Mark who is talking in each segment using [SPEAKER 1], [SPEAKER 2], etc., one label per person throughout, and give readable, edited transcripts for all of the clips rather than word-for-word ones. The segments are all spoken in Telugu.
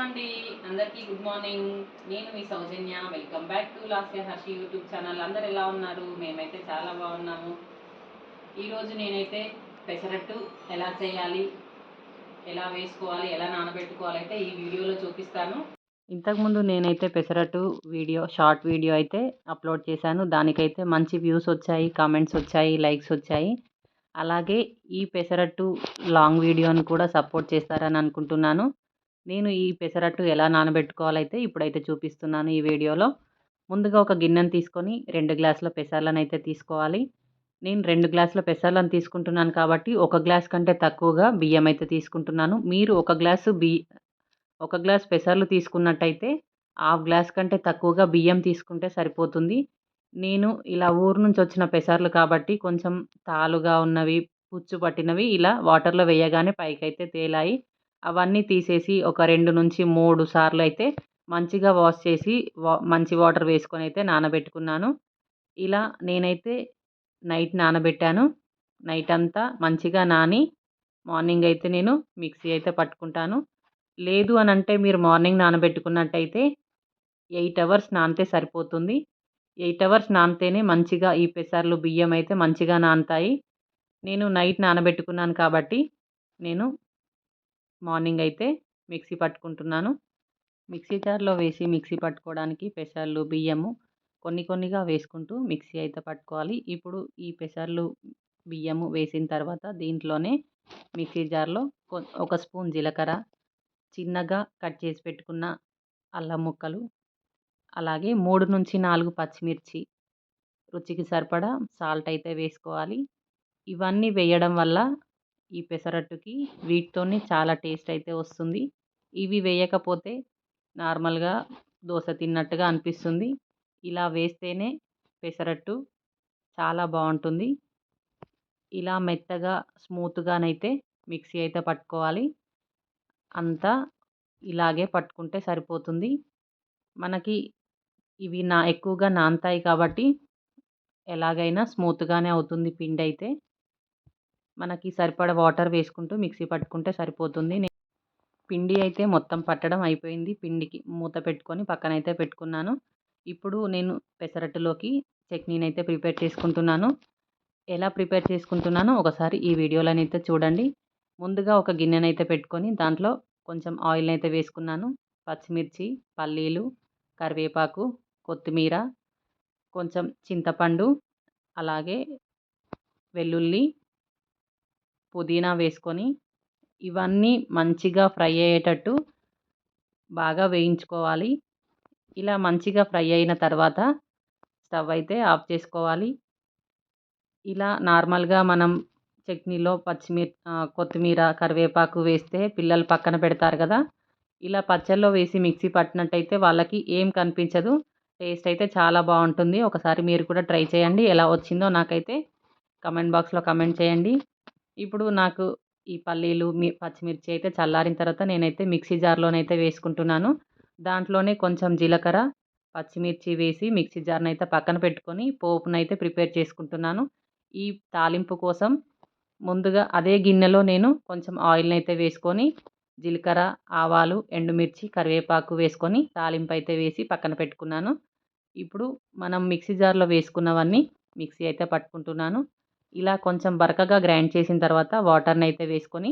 [SPEAKER 1] అండి. అందరికీ గుడ్ మార్నింగ్. నేను మీ Soujanya. Welcome back to Lasya Harshi YouTube channel. అందరు ఎలా ఉన్నారు? మేమైతే చాలా బాగున్నాము. ఈరోజు నేనైతే పెసరట్టు ఎలా చేయాలి, ఎలా వేసుకోవాలి, ఎలా నానబెట్టుకోవాలి అయితే ఈ వీడియోలో చూపిస్తాను. ఇంతకుముందు నేనైతే పెసరట్టు షార్ట్ వీడియో అయితే అప్లోడ్ చేశాను. దానికైతే మంచి వ్యూస్ వచ్చాయి, కామెంట్స్ వచ్చాయి, లైక్స్ వచ్చాయి. అలాగే ఈ పెసరట్టు లాంగ్ వీడియోని కూడా సపోర్ట్ చేస్తారని అనుకుంటున్నాను. నేను ఈ పెసరట్టు ఎలా నానబెట్టుకోవాలైతే ఇప్పుడైతే చూపిస్తున్నాను ఈ వీడియోలో. ముందుగా ఒక గిన్నెను తీసుకొని 2 గ్లాసుల పెసర్లనైతే తీసుకోవాలి. నేను 2 గ్లాసుల పెసర్లను తీసుకుంటున్నాను కాబట్టి, ఒక గ్లాస్ కంటే తక్కువగా బియ్యం అయితే తీసుకుంటున్నాను. మీరు ఒక గ్లాస్ పెసర్లు తీసుకున్నట్టయితే, హాఫ్ గ్లాస్ కంటే తక్కువగా బియ్యం తీసుకుంటే సరిపోతుంది. నేను ఇలా ఊరు నుంచి వచ్చిన పెసర్లు కాబట్టి కొంచెం తాలుగా ఉన్నవి, పుచ్చు పట్టినవి ఇలా వాటర్‌లో వేయగానే పైకైతే తేలాయి. అవన్నీ తీసేసి ఒక 2-3 సార్లయితే మంచిగా వాష్ చేసి మంచి వాటర్ వేసుకొనైతే నానబెట్టుకున్నాను. ఇలా నేనైతే నైట్ నానబెట్టాను. నైట్ అంతా మంచిగా నాని మార్నింగ్ అయితే నేను మిక్సీ అయితే పట్టుకుంటాను. లేదు అనంటే మీరు మార్నింగ్ నానబెట్టుకున్నట్టయితే 8 అవర్స్ నానితే సరిపోతుంది. 8 అవర్స్ నానితేనే మంచిగా ఈ పెసర్లు, బియ్యం అయితే మంచిగా నానతాయి. నేను నైట్ నానబెట్టుకున్నాను కాబట్టి నేను మార్నింగ్ అయితే మిక్సీ పట్టుకుంటున్నాను. మిక్సీ జార్‌లో వేసి మిక్సీ పట్టుకోవడానికి పెసర్లు, బియ్యము కొన్ని కొన్నిగా వేసుకుంటూ మిక్సీ అయితే పట్టుకోవాలి. ఇప్పుడు ఈ పెసర్లు, బియ్యము వేసిన తర్వాత దీంట్లోనే మిక్సీ జార్‌లో ఒక స్పూన్ జీలకర్ర, చిన్నగా కట్ చేసి పెట్టుకున్న అల్లం ముక్కలు, అలాగే 3-4 పచ్చిమిర్చి, రుచికి సరిపడా సాల్ట్ అయితే వేసుకోవాలి. ఇవన్నీ వేయడం వల్ల ఈ పెసరట్టుకి వీటితోని చాలా టేస్ట్ అయితే వస్తుంది. ఇవి వేయకపోతే నార్మల్‌గా దోస తిన్నట్టుగా అనిపిస్తుంది. ఇలా వేస్తేనే పెసరట్టు చాలా బావుంటుంది. ఇలా మెత్తగా స్మూత్‌గానైతే మిక్సీ అయితే పట్టుకోవాలి. అంతా ఇలాగే పట్టుకుంటే సరిపోతుంది. మనకి ఇవి ఎక్కువగా నానతాయి కాబట్టి ఎలాగైనా స్మూత్‌గానే అవుతుంది పిండైతే. మనకి సరిపడా వాటర్ వేసుకుంటూ మిక్సీ పట్టుకుంటే సరిపోతుంది. పిండి అయితే మొత్తం పట్టడం అయిపోయింది. పిండికి మూత పెట్టుకొని పక్కనైతే పెట్టుకున్నాను. ఇప్పుడు నేను పెసరట్టులోకి చట్నీనైతే ప్రిపేర్ చేసుకుంటున్నాను. ఎలా ప్రిపేర్ చేసుకుంటున్నానో ఒకసారి ఈ వీడియోలోనైతే చూడండి. ముందుగా ఒక గిన్నెనైతే పెట్టుకొని దాంట్లో కొంచెం ఆయిల్‌నైతే వేసుకున్నాను. పచ్చిమిర్చి, పల్లీలు, కరివేపాకు, కొత్తిమీర, కొంచెం చింతపండు, అలాగే వెల్లుల్లి, పుదీనా వేసుకొని ఇవన్నీ మంచిగా ఫ్రై అయ్యేటట్టు బాగా వేయించుకోవాలి. ఇలా మంచిగా ఫ్రై అయిన తర్వాత స్టవ్ అయితే ఆఫ్ చేసుకోవాలి. ఇలా నార్మల్‌గా మనం చట్నీలో కొత్తిమీర, కరివేపాకు వేస్తే పిల్లలు పక్కన పెడతారు గదా! ఇలా పచ్చళ్ళలో వేసి మిక్సీ పట్టినట్టయితే వాళ్ళకి ఏం కనిపించదు. టేస్ట్ అయితే చాలా బావుంటుంది. ఒకసారి మీరు కూడా ట్రై చేయండి. ఎలా వచ్చిందో నాకైతే కామెంట్ బాక్స్‌లో కామెంట్ చేయండి. ఇప్పుడు నాకు ఈ పల్లీలు, పచ్చిమిర్చి అయితే చల్లారిన తర్వాత నేనైతే మిక్సీ జార్‌లోనైతే వేసుకుంటున్నాను. దాంట్లోనే కొంచెం జీలకర్ర, పచ్చిమిర్చి వేసి మిక్సీ జార్‌నైతే పక్కన పెట్టుకొని పోపునైతే ప్రిపేర్ చేసుకుంటున్నాను. ఈ తాలింపు కోసం ముందుగా అదే గిన్నెలో నేను కొంచెం ఆయిల్‌నైతే వేసుకొని జీలకర్ర, ఆవాలు, ఎండుమిర్చి, కరివేపాకు వేసుకొని తాలింపైతే వేసి పక్కన పెట్టుకున్నాను. ఇప్పుడు మనం మిక్సీ జార్‌లో వేసుకున్నవన్నీ మిక్సీ అయితే పట్టుకుంటున్నాను. ఇలా కొంచెం బరకగా గ్రైండ్ చేసిన తర్వాత వాటర్‌నైతే వేసుకొని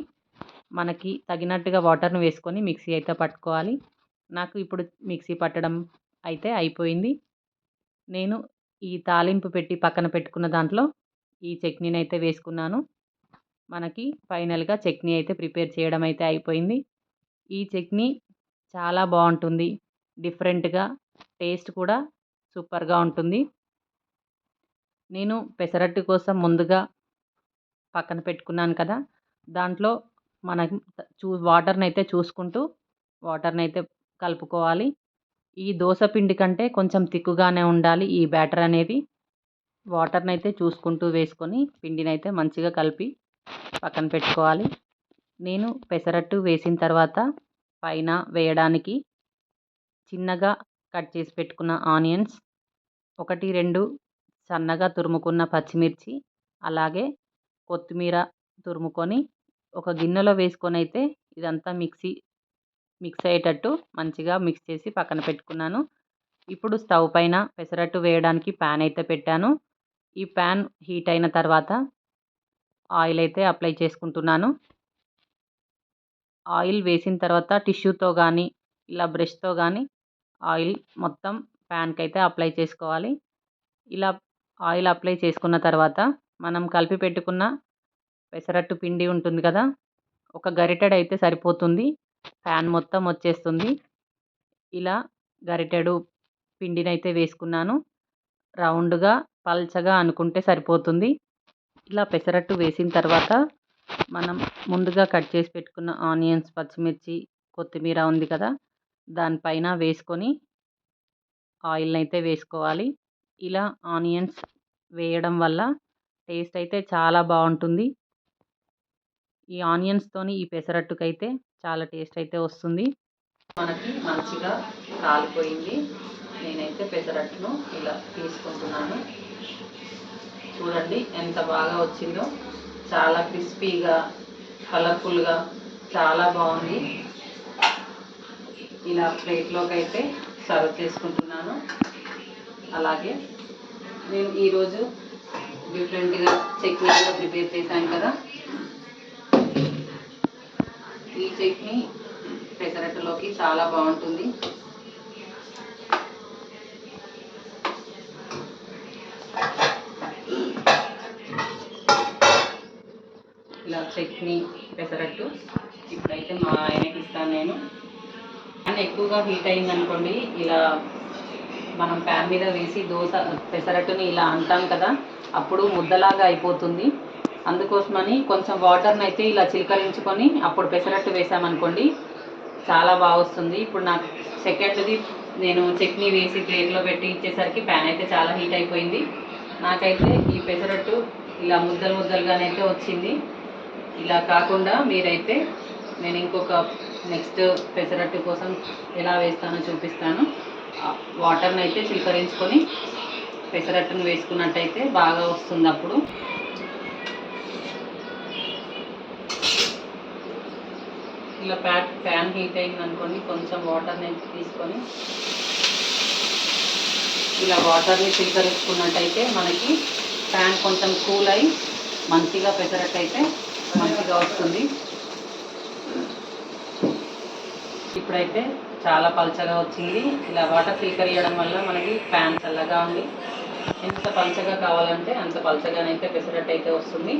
[SPEAKER 1] మనకి తగినట్టుగా వాటర్‌ని వేసుకొని మిక్సీ అయితే పట్టుకోవాలి. నాకు ఇప్పుడు మిక్సీ పట్టడం అయితే అయిపోయింది. నేను ఈ తాలింపు పెట్టి పక్కన పెట్టుకున్న దాంట్లో ఈ చట్నీనైతే వేసుకున్నాను. మనకి ఫైనల్‌గా చట్నీ అయితే ప్రిపేర్ చేయడం అయితే అయిపోయింది. ఈ చట్నీ చాలా బావుంటుంది. డిఫరెంట్‌గా టేస్ట్ కూడా సూపర్‌గా ఉంటుంది. నేను పెసరట్టు కోసం ముందుగా పక్కన పెట్టుకున్నాను కదా! దాంట్లో మనం వాటర్‌నైతే చూసుకుంటూ వాటర్‌నైతే కలుపుకోవాలి. ఈ దోస పిండి కంటే కొంచెం తిక్కుగానే ఉండాలి ఈ బ్యాటర్ అనేది. వాటర్‌నైతే చూసుకుంటూ వేసుకొని పిండినైతే మంచిగా కలిపి పక్కన పెట్టుకోవాలి. నేను పెసరట్టు వేసిన తర్వాత పైన వేయడానికి చిన్నగా కట్ చేసి పెట్టుకున్న ఆనియన్స్, 1, 2 సన్నగా తురుముకున్న పచ్చిమిర్చి, అలాగే కొత్తిమీర తురుముకొని ఒక గిన్నెలో వేసుకొనైతే ఇదంతా మిక్స్ అయ్యేటట్టు మంచిగా మిక్స్ చేసి పక్కన పెట్టుకున్నాను. ఇప్పుడు స్టవ్ పైన పెసరట్టు వేయడానికి ప్యాన్ అయితే పెట్టాను. ఈ ప్యాన్ హీట్ అయిన తర్వాత ఆయిల్ అయితే అప్లై చేసుకుంటున్నాను. ఆయిల్ వేసిన తర్వాత టిష్యూతో కానీ ఇలా బ్రష్తో కానీ ఆయిల్ మొత్తం ప్యాన్కి అయితే అప్లై చేసుకోవాలి. ఇలా ఆయిల్ అప్లై చేసుకున్న తర్వాత మనం కలిపి పెట్టుకున్న పెసరట్టు పిండి ఉంటుంది కదా, ఒక గరిటెడు అయితే సరిపోతుంది. ప్యాన్ మొత్తం వచ్చేస్తుంది. ఇలా గరిటెడు పిండినైతే వేసుకున్నాను. రౌండ్గా పల్చగా అనుకుంటే సరిపోతుంది. ఇలా పెసరట్టు వేసిన తర్వాత మనం ముందుగా కట్ చేసి పెట్టుకున్న ఆనియన్స్, పచ్చిమిర్చి, కొత్తిమీర ఉంది కదా, దానిపైన వేసుకొని ఆయిల్ని అయితే వేసుకోవాలి. ఇలా ఆనియన్స్ వేయడం వల్ల టేస్ట్ అయితే చాలా బాగుంటుంది. ఈ ఆనియన్స్తోని ఈ పెసరట్టుకైతే చాలా టేస్ట్ అయితే వస్తుంది. మనకి మంచిగా కాలిపోయింది. నేనైతే పెసరట్టును ఇలా తీసుకుంటున్నాను. చూడండి ఎంత బాగా వచ్చిందో, చాలా క్రిస్పీగా కలర్ఫుల్గా చాలా బాగుంది. ఇలా ప్లేట్లోకి అయితే సర్వ్ చేసుకుంటున్నాను. అలాగే నేను ఈరోజు డిఫరెంట్గా చట్నీ కూడా ప్రిపేర్ చేశాను కదా, ఈ చట్నీ పెసరట్టులోకి చాలా బాగుంటుంది. ఇలా చట్నీ పెసరట్టు ఇప్పుడైతే మా ఆయనకి ఇస్తాను నేను. ప్యాన్ ఎక్కువగా హీట్ అయిందనుకోండి, ఇలా మనం ప్యాన్ మీద వేసి పెసరట్టుని ఇలా అంటాం కదా, అప్పుడు ముద్దలాగా అయిపోతుంది. అందుకోసమని కొంచెం వాటర్ని అయితే ఇలా చిలకరించుకొని అప్పుడు పెసరట్టు వేసామనుకోండి చాలా బాగా వస్తుంది. ఇప్పుడు నాకు సెకండ్ది నేను చట్నీ వేసి ప్లేట్లో పెట్టి ఇచ్చేసరికి ప్యాన్ అయితే చాలా హీట్ అయిపోయింది. నాకైతే ఈ పెసరట్టు ఇలా ముద్దలు ముద్దలుగానైతే వచ్చింది. ఇలా కాకుండా మీరైతే నేను ఇంకొక నెక్స్ట్ పెసరట్టు కోసం ఎలా వేస్తానో చూపిస్తాను. వాటర్ని అయితే చిలకరించుకొని పెసరట్టును వేసుకున్నట్టయితే బాగా వస్తుంది. అప్పుడు ఇలా ప్యాన్ హీట్ అయింది అనుకోండి, కొంచెం వాటర్ని తీసుకొని ఇలా వాటర్ని చిలకరించుకున్నట్టయితే మనకి ప్యాన్ కొంచెం కూల్ అయి మంచిగా పెసరట్టు అయితే మంచిగా వస్తుంది. ఇప్పుడైతే చాలా పల్చగా వచ్చింది. ఇలా వాటర్ ఫిల్టర్ చేయడం వల్ల మనకి ప్యాన్ చల్లగా ఉంది. ఎంత పల్చగా కావాలంటే అంత పల్చగానైతే పెసరట్టు అయితే వస్తుంది.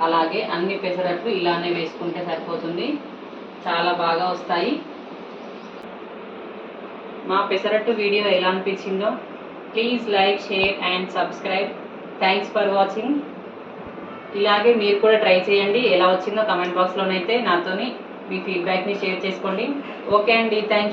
[SPEAKER 1] అలాగే అన్ని పెసరట్లు ఇలానే వేసుకుంటే సరిపోతుంది, చాలా బాగా వస్తాయి. మా పెసరట్టు వీడియో ఎలా అనిపించిందో please like, share and subscribe. Thanks for watching. ఇలాగే మీరు కూడా ట్రై చేయండి. ఎలా వచ్చిందో కమెంట్ బాక్స్లోనైతే నాతోని మీ ఫీడ్బ్యాక్ని షేర్ చేసుకోండి. ఓకే అండి, థ్యాంక్ యూ.